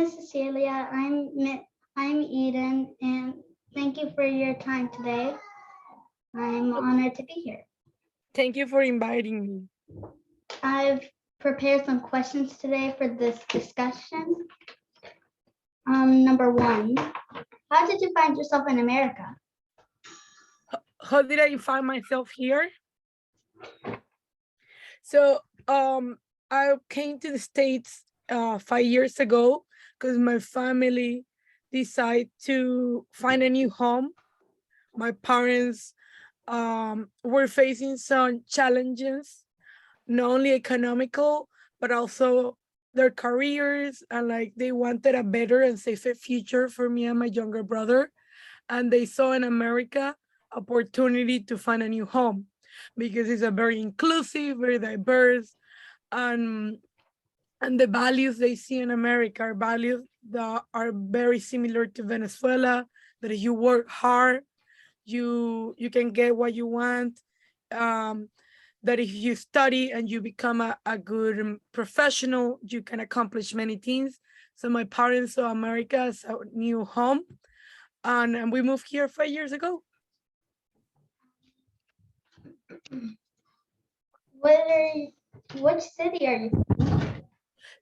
Cecilia. I'm Eden, and thank you for your time today. I'm honored to be here. Thank you for inviting me. I've prepared some questions today for this discussion. Number one, how did you find yourself in America? How did I find myself here? So I came to the States 5 years ago because my family decided to find a new home. My parents were facing some challenges, not only economical, but also their careers, and like they wanted a better and safer future for me and my younger brother. And they saw in America opportunity to find a new home because it's a very inclusive, very diverse, and the values they see in America are values that are very similar to Venezuela. That if you work hard, you can get what you want. That if you study and you become a good professional, you can accomplish many things. So my parents saw America as a new home, and we moved here 5 years ago. Which city are you from?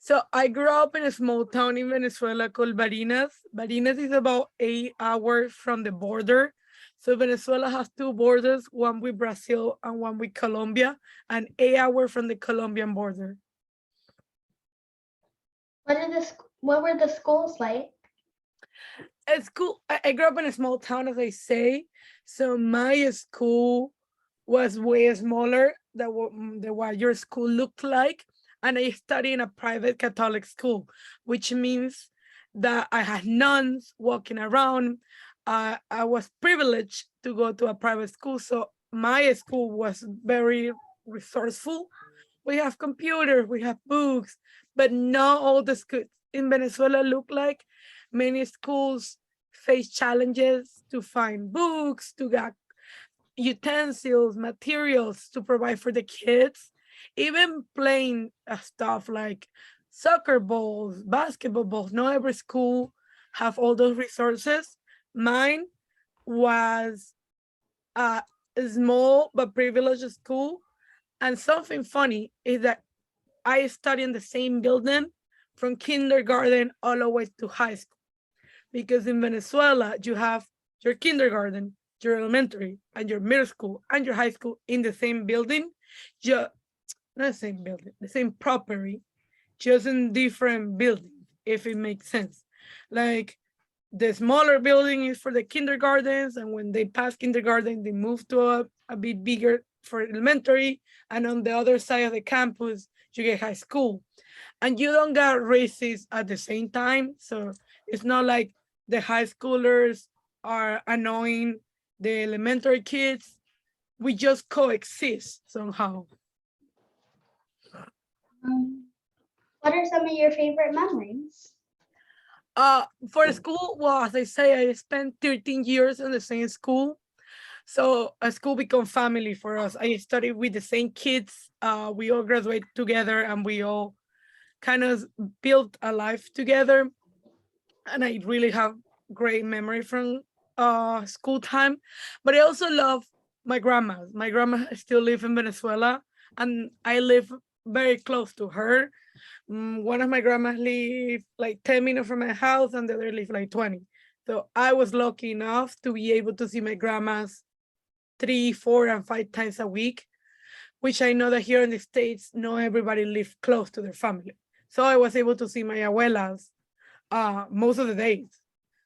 So I grew up in a small town in Venezuela called Barinas. Barinas is about 8 hours from the border. So Venezuela has two borders, one with Brazil and one with Colombia, and 8 hours from the Colombian border. What were the schools like? It's cool. I grew up in a small town, as I say. So my school was way smaller than what your school looked like. And I studied in a private Catholic school, which means that I had nuns walking around. I was privileged to go to a private school. So my school was very resourceful. We have computers, we have books, but not all the schools in Venezuela look like. Many schools face challenges to find books, to get utensils, materials to provide for the kids, even playing stuff like soccer balls, basketball balls. Not every school have all those resources. Mine was a small but privileged school. And something funny is that I studied in the same building from kindergarten all the way to high school. Because in Venezuela, you have your kindergarten, your elementary, and your middle school and your high school in the same building. Just not the same building, the same property, just in different buildings, if it makes sense. Like the smaller building is for the kindergartens, and when they pass kindergarten, they move to a bit bigger for elementary, and on the other side of the campus, you get high school. And you don't get races at the same time. So it's not like the high schoolers are annoying the elementary kids. We just coexist somehow. What are some of your favorite memories? For school, well, as I say, I spent 13 years in the same school. So a school become family for us. I studied with the same kids. We all graduate together, and we all kind of built a life together. And I really have great memory from school time. But I also love my grandma. My grandma still live in Venezuela, and I live very close to her. One of my grandmas live like 10 minutes from my house, and the other live like 20. So I was lucky enough to be able to see my grandmas 3, 4, and 5 times a week, which I know that here in the States, not everybody live close to their family. So I was able to see my abuelas most of the days.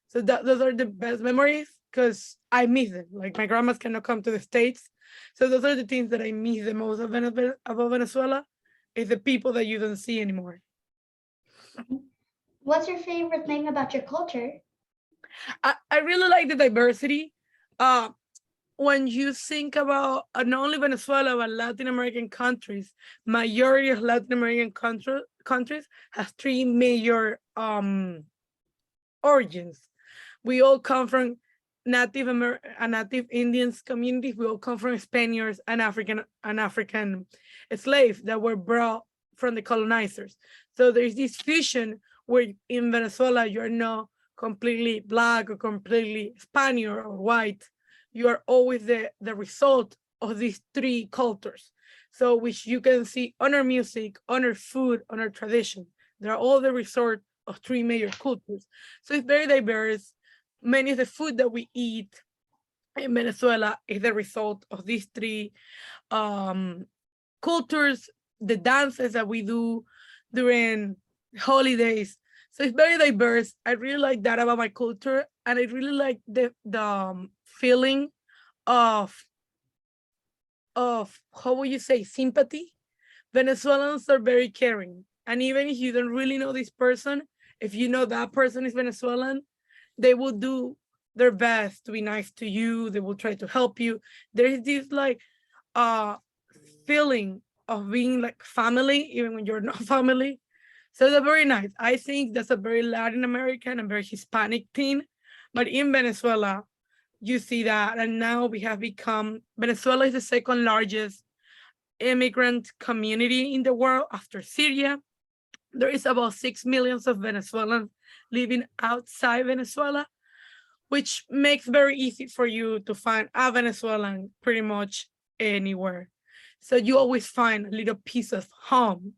So those are the best memories because I miss them. Like my grandmas cannot come to the States. So those are the things that I miss the most about Venezuela, is the people that you don't see anymore. What's your favorite thing about your culture? I really like the diversity. When you think about not only Venezuela, but Latin American countries, majority of Latin American countries have three major origins. We all come from Native Indians communities. We all come from Spaniards and African slaves that were brought from the colonizers. So there's this fusion where in Venezuela you're not completely black or completely Spanish or white. You are always the result of these three cultures. So which you can see on our music, on our food, on our tradition. They're all the resort of three major cultures. So it's very diverse. Many of the food that we eat in Venezuela is the result of these three um, cultures, the dances that we do during holidays. So it's very diverse. I really like that about my culture, and I really like the feeling of how would you say, sympathy. Venezuelans are very caring, and even if you don't really know this person, if you know that person is Venezuelan, they will do their best to be nice to you. They will try to help you. There is this like uh feeling of being like family, even when you're not family. So they're very nice. I think that's a very Latin American and very Hispanic thing. But in Venezuela, you see that. And now we have become, Venezuela is the second largest immigrant community in the world after Syria. There is about 6 million of Venezuelans living outside Venezuela, which makes very easy for you to find a Venezuelan pretty much anywhere. So you always find a little piece of home,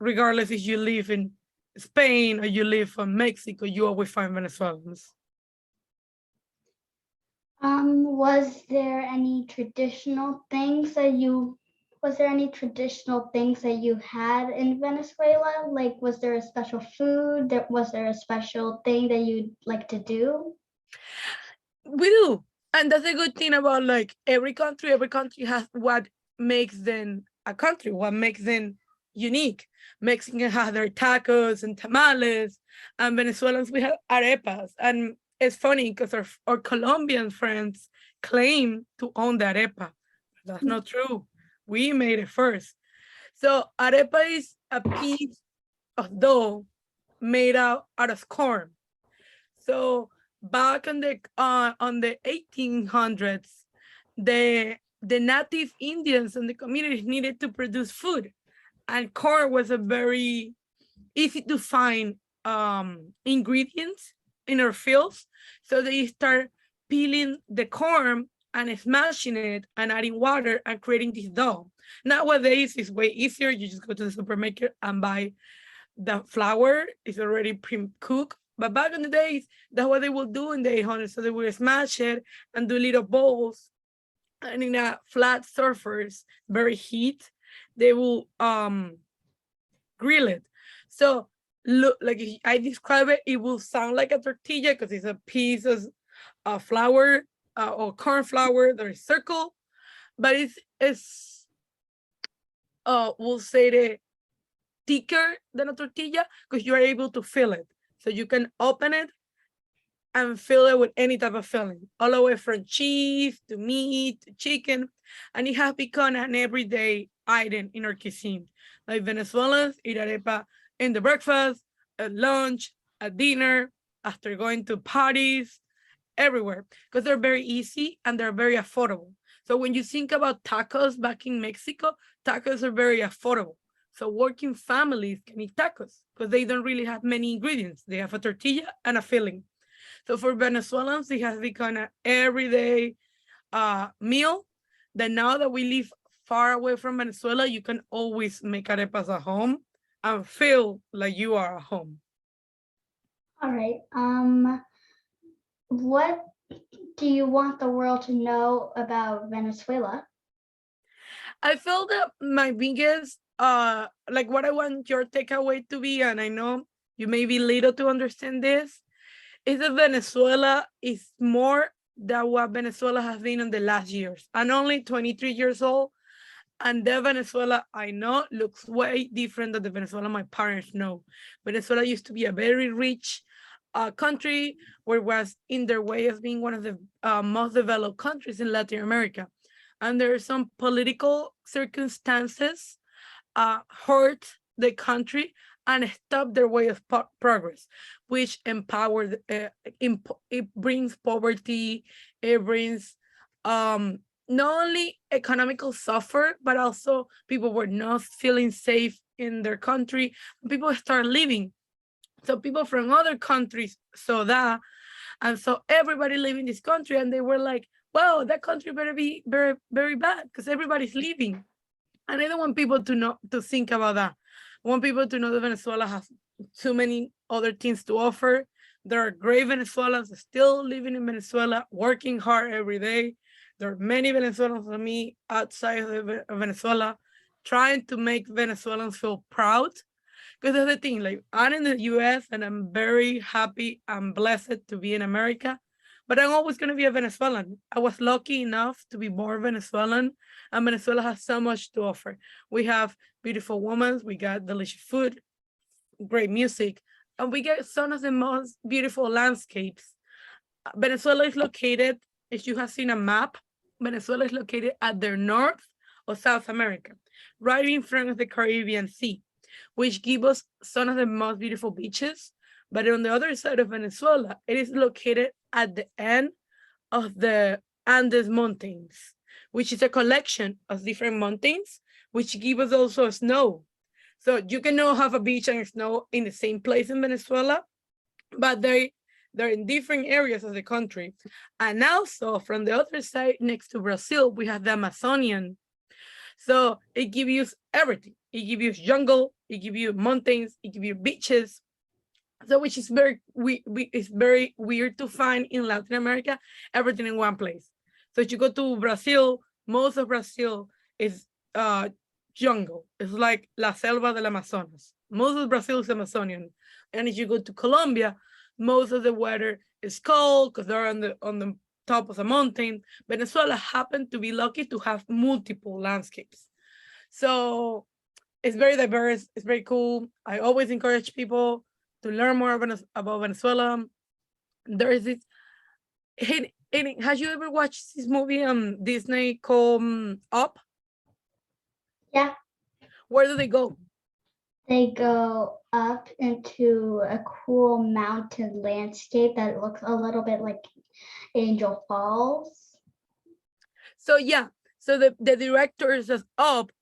regardless if you live in Spain or you live in Mexico, you always find Venezuelans. Was there any traditional things that you was there any traditional things that you had in Venezuela? Like, was there a special food? Was there a special thing that you'd like to do? We do. And that's a good thing about like every country has what makes them a country, what makes them unique. Mexicans have their tacos and tamales, and Venezuelans we have arepas. And it's funny because our Colombian friends claim to own the arepa. That's not true. We made it first. So arepa is a piece of dough made out of corn. So back on the 1800s, the native Indians and the communities needed to produce food, and corn was a very easy to find ingredients in our fields. So they start peeling the corn and smashing it and adding water and creating this dough. Nowadays, it's way easier. You just go to the supermarket and buy the flour. It's already pre-cooked. But back in the days, that's what they would do in the 800s. So they would smash it and do little balls. And in a flat surface, very heat, they will grill it. So look, like if I describe it, it will sound like a tortilla because it's a piece of flour or corn flour that is circle, but it's we'll say the thicker than a tortilla because you are able to feel it. So you can open it and fill it with any type of filling, all the way from cheese to meat to chicken. And it has become an everyday item in our cuisine. Like Venezuelans eat arepa in the breakfast, at lunch, at dinner, after going to parties, everywhere, because they're very easy and they're very affordable. So when you think about tacos back in Mexico, tacos are very affordable. So working families can eat tacos because they don't really have many ingredients. They have a tortilla and a filling. So for Venezuelans, it has become an everyday meal that now that we live far away from Venezuela, you can always make arepas at home and feel like you are at home. All right. What do you want the world to know about Venezuela? I feel that my biggest like what I want your takeaway to be, and I know you may be little to understand this, is that Venezuela is more than what Venezuela has been in the last years. I'm only 23 years old, and the Venezuela I know looks way different than the Venezuela my parents know. Venezuela used to be a very rich country where it was in their way of being one of the most developed countries in Latin America. And there are some political circumstances hurt the country and stop their way of progress, which empowered, it brings poverty, it brings not only economical suffer, but also people were not feeling safe in their country. People start leaving So people from other countries saw that, and so everybody living in this country, and they were like, "Wow, that country better be very, very bad because everybody's leaving." And I don't want people to know to think about that. I want people to know that Venezuela has too many other things to offer. There are great Venezuelans still living in Venezuela, working hard every day. There are many Venezuelans like me outside of Venezuela trying to make Venezuelans feel proud. Because that's the thing, like I'm in the US and I'm very happy and blessed to be in America, but I'm always going to be a Venezuelan. I was lucky enough to be born Venezuelan, and Venezuela has so much to offer. We have beautiful women, we got delicious food, great music, and we get some of the most beautiful landscapes. Venezuela is located, as you have seen a map, Venezuela is located at the north of South America, right in front of the Caribbean Sea, which give us some of the most beautiful beaches. But on the other side of Venezuela, it is located at the end of the Andes Mountains, which is a collection of different mountains, which give us also snow. So you cannot have a beach and snow in the same place in Venezuela, but they're in different areas of the country. And also from the other side, next to Brazil, we have the Amazonian. So it gives you everything. It gives you jungle, it gives you mountains, it gives you beaches. So which is it's very weird to find in Latin America, everything in one place. So if you go to Brazil, most of Brazil is jungle. It's like La Selva del Amazonas. Most of Brazil is Amazonian. And if you go to Colombia, most of the weather is cold because they're on the top of the mountain. Venezuela happened to be lucky to have multiple landscapes. So it's very diverse. It's very cool. I always encourage people to learn more about Venezuela. There is this. Has you ever watched this movie on Disney called Up? Yeah, Where do they go? they go up into a cool mountain landscape that looks a little bit like Angel Falls. So yeah, so the directors of Up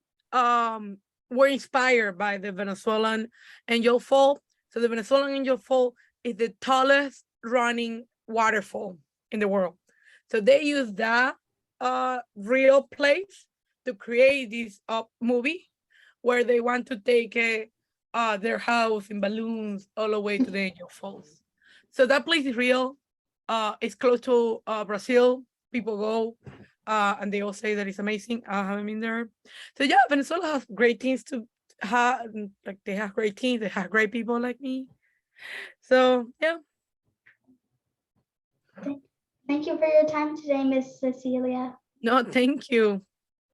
were inspired by the Venezuelan Angel Fall. So the Venezuelan Angel Fall is the tallest running waterfall in the world. So they use that real place to create this Up movie where they want to take their house in balloons all the way to the Angel Falls. So that place is real. It's close to Brazil. People go and they all say that it's amazing. I haven't been there. So yeah, Venezuela has great things to have. Like they have great teams. They have great people like me. So yeah. Thank you for your time today, Miss Cecilia. No, thank you.